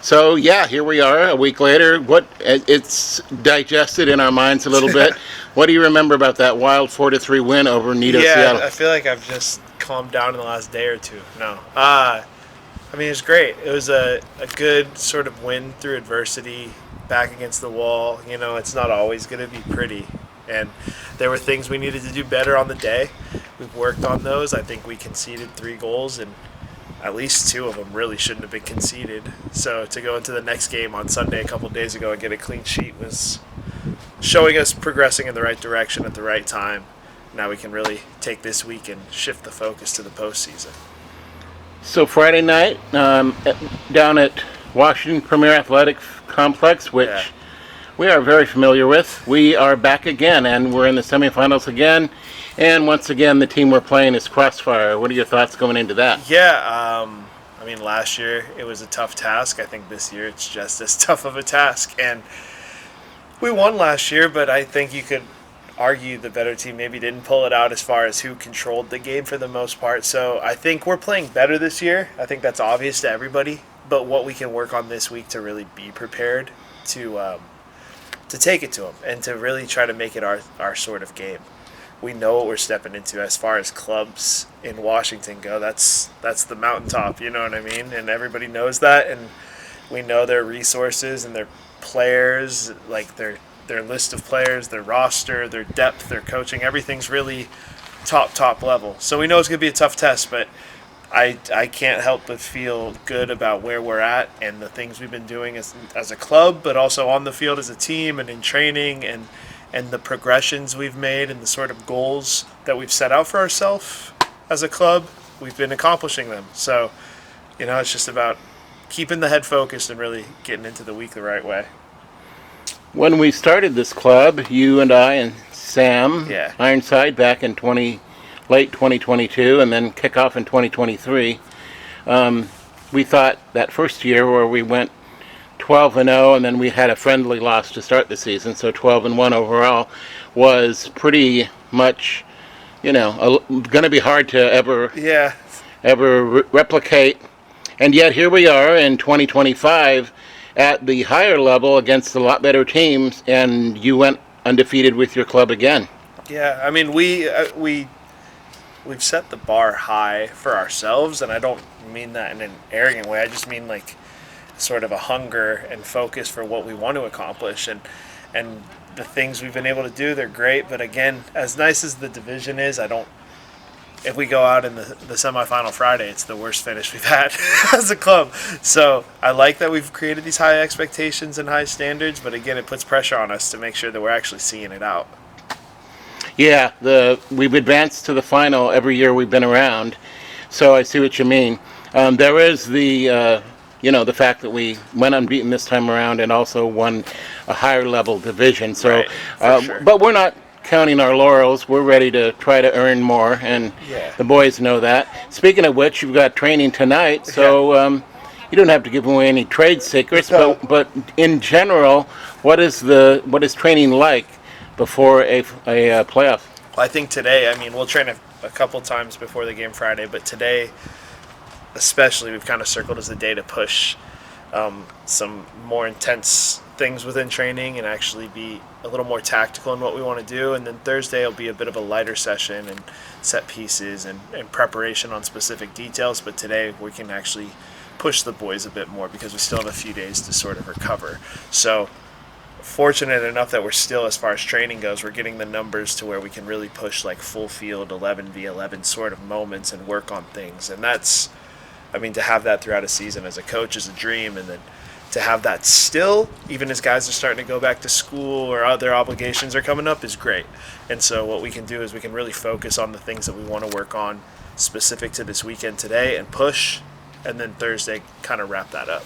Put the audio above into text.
So yeah, here we are a week later. It's digested in our minds a little bit. What do you remember about that wild 4-3 win over Nido Yeah, Seattle? I feel like I've just calmed down in the last day or two. No. I mean, it was great. It was a good sort of win through adversity, back against the wall. You know, it's not always going to be pretty. And there were things we needed to do better on the day. We've worked on those. I think we conceded 3 goals, and at least 2 of them really shouldn't have been conceded. So to go into the next game on Sunday a couple of days ago and get a clean sheet was showing us progressing in the right direction at the right time. Now we can really take this week and shift the focus to the postseason. So Friday night, down at Washington Premier Athletic Complex, which Yeah. we are very familiar with, we are back again, and we're in the semifinals again. And once again, the team we're playing is Crossfire. What are your thoughts going into that? Yeah, I mean, last year it was a tough task. I think this year it's just as tough of a task. And we won last year, but I think you could argue the better team maybe didn't pull it out as far as who controlled the game for the most part. So I think we're playing better this year. I think that's obvious to everybody. But what we can work on this week to really be prepared to take it to them and to really try to make it our sort of game. We know what we're stepping into as far as clubs in Washington go. That's the mountaintop, you know what I mean? And everybody knows that, and we know their resources and their players, like their list of players, their roster, their depth, their coaching. Everything's really top level. So we know it's going to be a tough test, but I can't help but feel good about where we're at and the things we've been doing as a club, but also on the field as a team and in training and the progressions we've made and the sort of goals that we've set out for ourselves as a club. We've been accomplishing them. So, you know, it's just about keeping the head focused and really getting into the week the right way. When we started this club, you and I and Sam Yeah. Ironside back in late 2022 and then kickoff in 2023, we thought that first year where we went 12-0 and then we had a friendly loss to start the season, so 12-1 overall, was pretty much, going to be hard to Yeah. ever replicate. And yet here we are in 2025 at the higher level against a lot better teams, and you went undefeated with your club again. Yeah. I mean, we've set the bar high for ourselves, and I don't mean that in an arrogant way. I just mean like sort of a hunger and focus for what we want to accomplish, and the things we've been able to do, they're great. But again, as nice as the division is, if we go out in the semifinal Friday, it's the worst finish we've had as a club. So I like that we've created these high expectations and high standards, but again, it puts pressure on us to make sure that we're actually seeing it out. Yeah, we've advanced to the final every year we've been around, so I see what you mean. There is the fact that we went unbeaten this time around and also won a higher level division. So, Right, sure. But we're not counting our laurels. We're ready to try to earn more, and Yeah. the boys know that. Speaking of which, you've got training tonight, so you don't have to give away any trade secrets. No. But in general, what is training like before a playoff? Well, I think today, I mean, we'll train a couple times before the game Friday, but today especially we've kind of circled as the day to push some more intense things within training and actually be a little more tactical in what we want to do. And then Thursday will be a bit of a lighter session and set pieces and preparation on specific details. But today we can actually push the boys a bit more because we still have a few days to sort of recover. So fortunate enough that we're still, as far as training goes, we're getting the numbers to where we can really push like full field 11v11 sort of moments and work on things. And that's, I mean, to have that throughout a season as a coach is a dream, and then to have that still, even as guys are starting to go back to school or other obligations are coming up, is great. And so what we can do is we can really focus on the things that we want to work on specific to this weekend today and push, and then Thursday kind of wrap that up.